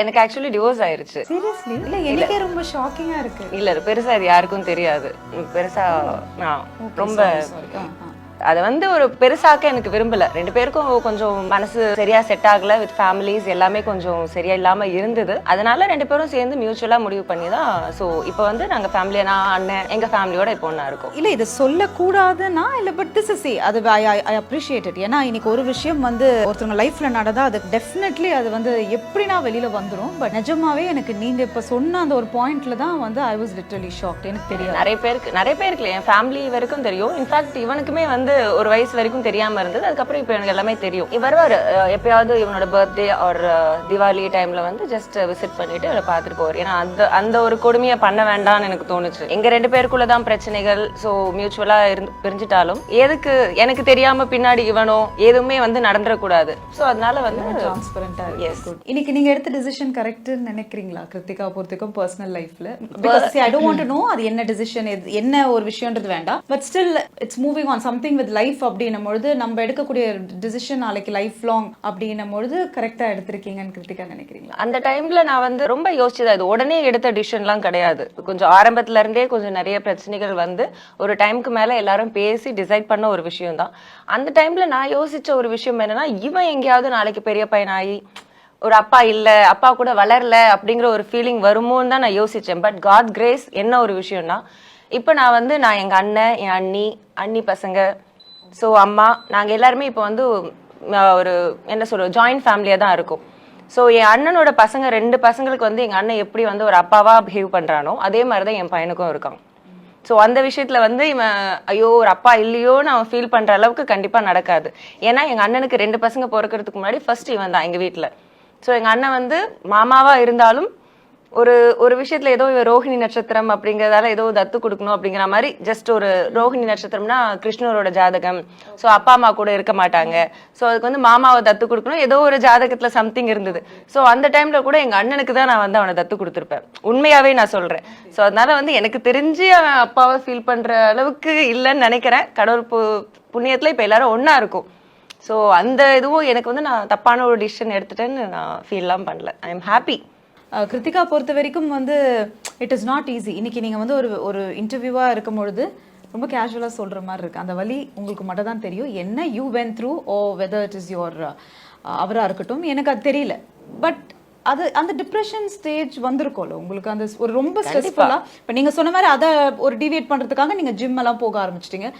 எனக்கு actually divorce ஆயிருச்சு. Seriously? இல்ல எனக்கே ரொம்ப ஷாக்கிங்கா இருக்கு. இல்ல பெருசா இது யாருக்கும் தெரியாது. பெருசா ரொம்ப அதை வந்து ஒரு பெருசாக்க எனக்கு விரும்பல. ரெண்டு பேருக்கும் கொஞ்சம் மனசு சரியா செட் ஆகல, வித் ஃபேமிலிஸ் எல்லாமே கொஞ்சம் சரியா இல்லாம இருந்தது. அதனால ரெண்டு பேரும் சேர்ந்து மியூச்சுவலா முடிவு பண்ணி தான். ஸோ இப்போ வந்து நாங்க ஃபேமிலியா, நான் அண்ணன் எங்க ஃபேமிலியோட இப்போ ஒண்ணா இருக்கோம். இல்ல இதை சொல்லக்கூடாதுன்னா இல்ல, பட் திஸ் இஸ் அது ஐ அப்ரிஷியேட் இட். ஏன்னா இன்னைக்கு ஒரு விஷயம் வந்து ஒருத்தவங்க லைஃப்ல நடந்தா அது டெஃபினெட்லி அது வந்து எப்படினா வெளியில வந்துடும். பட் நிஜமாவே எனக்கு நீங்க இப்ப சொன்ன அந்த ஒரு பாயிண்ட்ல தான் வந்து ஐ வாஸ் லிட்டரலி ஷாக்ட். எனக்கு தெரியும் நிறைய பேருக்கு என் ஃபேமிலி வரைக்கும் தெரியும். இன்ஃபேக்ட் இவனுக்குமே வந்து ஒரு வயசு வரைக்கும் தெரியாம இருந்தது. அதுக்கப்புறம் இப்போ எனக்கு எல்லாமே தெரியும். வருவாரு எப்பயாவது இவனோட பர்த்டே ஒரு திவாலி டைம்ல வந்து ஜஸ்ட் விசிட் பண்ணிட்டு அவரை பார்த்துட்டு போவார். ஏன்னா அந்த ஒரு கொடுமையை பண்ண வேண்டாம்னு எனக்கு தோணுச்சு. எங்க ரெண்டு பேருக்குள்ளதான் பிரச்சனைகள். ஸோ மியூச்சுவலா பிரிஞ்சுட்டாலும் எதுக்கு எனக்கு தெரியாம பின்னாடி இவனோ எதுவுமே வந்து நடந்துடக்கூடாது. ஸோ அதனால வந்து டிரான்ஸ்பரண்டா. எஸ், இன்னைக்கு நீங்க எடுத்த டிசிஷன் கரெக்ட்னு நினைக்கிறீங்களா கிருத்திகா பொறுத்தவரைக்கும் பர்சனல் லைஃப்ல? Because I don't want to know அது என்ன டிசிஷன், என்ன ஒரு விஷயம்ன்றது வேண்டாம். But still it's moving on something with life அப்படின்னும் பொழுது நம்ம எடுக்கக்கூடிய டிசிஷன் நாளைக்கு லைஃப் லாங் அப்படின்னும் பொழுது கரெக்டா எடுத்திருக்கீங்கன்னு கிருத்திகா நினைக்கிறீங்களா? அந்த டைம்ல நான் வந்து ரொம்ப யோசிச்சதா, இது உடனே எடுத்த டிசிஷன்லாம் கிடையாது. கொஞ்சம் ஆரம்பத்துல இருந்தே கொஞ்சம் நிறைய பிரச்சனைகள் வந்து ஒரு டைமுக்கு மேல எல்லாரும் பேசி டிசைட் பண்ண ஒரு விஷயம் தான். அந்த டைம்ல நான் யோசிச்ச ஒரு விஷயம் என்னன்னா, இவன் எங்கேயாவது நாளைக்கு பெரிய பையனாகி ஒரு அப்பா இல்ல, அப்பா கூட வளரல அப்படிங்கிற ஒரு ஃபீலிங் வருமோன்னு தான் நான் யோசிச்சேன். பட் காட் கிரேஸ் என்ன ஒரு விஷயம்னா, இப்போ நான் எங்க அண்ணன், என் அண்ணி பசங்க, ஸோ அம்மா, நாங்கள் எல்லாருமே இப்போ வந்து ஒரு என்ன சொல்றது ஜாயிண்ட் ஃபேமிலியாக தான் இருக்கும். ஸோ என் அண்ணனோட பசங்க 2 பசங்களுக்கு வந்து எங்கள் அண்ணன் எப்படி வந்து ஒரு அப்பாவா பிஹேவ் பண்ணுறானோ அதே மாதிரி தான் என் பையனுக்கும் இருக்கான். ஸோ அந்த விஷயத்தில் வந்து இவன் ஐயோ ஒரு அப்பா இல்லையோன்னு அவன் ஃபீல் பண்ணுற அளவுக்கு கண்டிப்பாக நடக்காது. ஏன்னா எங்கள் அண்ணனுக்கு 2 பசங்க பிறக்கிறதுக்கு முன்னாடி ஃபர்ஸ்ட் இவன் தான் எங்கள் வீட்டில். ஸோ எங்கள் அண்ணன் வந்து மாமாவா இருந்தாலும் ஒரு விஷயத்துல ஏதோ ரோஹிணி நட்சத்திரம் அப்படிங்கறதால ஏதோ தத்து கொடுக்கணும் அப்படிங்கிற மாதிரி, ஜஸ்ட் ஒரு ரோஹிணி நட்சத்திரம்னா கிருஷ்ணரோட ஜாதகம், ஸோ அப்பா அம்மா கூட இருக்க மாட்டாங்க, ஸோ அதுக்கு வந்து மாமாவை தத்து கொடுக்கணும், ஏதோ ஒரு ஜாதகத்துல சம்திங் இருந்தது. ஸோ அந்த டைம்ல கூட எங்க அண்ணனுக்கு தான் நான் வந்து அவனை தத்து கொடுத்துருப்பேன். உண்மையாவே நான் சொல்றேன். ஸோ அதனால வந்து எனக்கு தெரிஞ்சு அவன் அப்பாவை ஃபீல் பண்ற அளவுக்கு இல்லைன்னு நினைக்கிறேன். கடவுள் புண்ணியத்துல இப்ப எல்லாரும் ஒன்னா இருக்கும். ஸோ அந்த இதுவும் எனக்கு வந்து நான் தப்பான ஒரு டிசிஷன் எடுத்துட்டேன்னு நான் ஃபீல்லாம் பண்ணல. I am happy. கிருத்திகா பொறுத்த வரைக்கும் வந்து இட் இஸ் நாட் ஈஸி. இன்னைக்கு நீங்கள் வந்து ஒரு இன்டர்வியூவாக இருக்கும்பொழுது ரொம்ப கேஷுவலாக சொல்கிற மாதிரி இருக்குது. அந்த வழி உங்களுக்கு மட்டும் தான் தெரியும். என்ன you went through oh whether it is your அவராக இருக்கட்டும், எனக்கு அது தெரியல. பட் அது அந்த டிப்ரெஷன் ஸ்டேஜ் வந்திருக்கோம்ல உங்களுக்கு, அந்த ஒரு ரொம்ப ஸ்ட்ரெஸ்ஃபுல்லாக. இப்போ நீங்கள் சொன்ன மாதிரி அதை ஒரு டிவியேட் பண்ணுறதுக்காக நீங்கள் ஜிம் எல்லாம் போக ஆரம்பிச்சிட்டிங்க.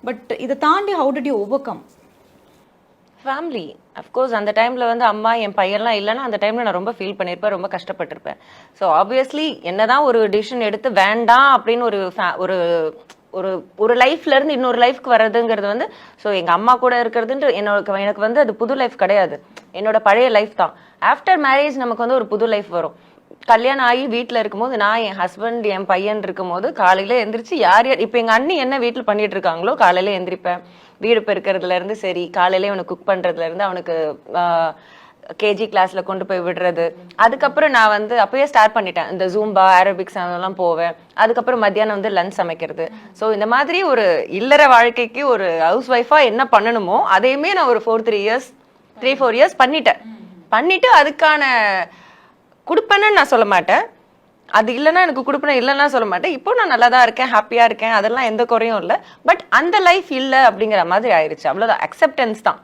பட் இதை தாண்டி how did you over come? Family of course அந்த டைம்ல வந்து அம்மா என் பையன்லாம் இல்லைன்னா அந்த டைம்ல நான் ரொம்ப ஃபீல் பண்ணியிருப்பேன், ரொம்ப கஷ்டப்பட்டிருப்பேன். ஸோ ஆப்வியஸ்லி என்னதான் ஒரு டிசிஷன் எடுத்து வேண்டாம் அப்படின்னு ஒரு ஒரு ஒரு லைஃப்ல இருந்து இன்னொரு லைஃப்க்கு வர்றதுங்கிறது வந்து, ஸோ எங்க அம்மா கூட இருக்கிறதுன்ற எனக்கு வந்து அது புது லைஃப் கிடையாது, என்னோட பழைய லைஃப் தான். ஆஃப்டர் மேரேஜ் நமக்கு வந்து ஒரு புது லைஃப் வரும். கல்யாணம் ஆகி வீட்டில் இருக்கும்போது நான் என் ஹஸ்பண்ட் என் பையன் இருக்கும்போது காலையில எந்திரிச்சு யார் இப்போ எங்க அண்ணி என்ன வீட்டில் பண்ணிட்டு இருக்காங்களோ காலையில எந்திரிப்பேன். வீடு பெருக்கிறதுல இருந்து சரி, காலையில அவனுக்கு குக் பண்றதுல இருந்து அவனுக்கு கேஜி கிளாஸ்ல கொண்டு போய் விடுறது, அதுக்கப்புறம் நான் வந்து அப்பயே ஸ்டார்ட் பண்ணிட்டேன் இந்த ஜூம்பா அரபிக்ஸ் அதெல்லாம் போவேன். அதுக்கப்புறம் மத்தியானம் வந்து லஞ்ச் சமைக்கிறது. ஸோ இந்த மாதிரி ஒரு இல்லற வாழ்க்கைக்கு ஒரு ஹவுஸ் ஒய்ஃபா என்ன பண்ணணுமோ அதையுமே நான் ஒரு 3-4 இயர்ஸ் பண்ணிட்டு அதுக்கான கொடுப்பேன்னு நான் சொல்ல மாட்டேன், அது இல்லைன்னா எனக்கு கொடுப்பேன் இல்லைன்னா சொல்ல மாட்டேன். இப்போ நான் நல்லா தான் இருக்கேன், ஹாப்பியா இருக்கேன், அதெல்லாம் எந்த குறையும் இல்லை. பட் அந்த லைஃப் இல்லை அப்படிங்கிற மாதிரி ஆயிடுச்சு. அவ்வளோதான், அக்செப்டன்ஸ் தான்.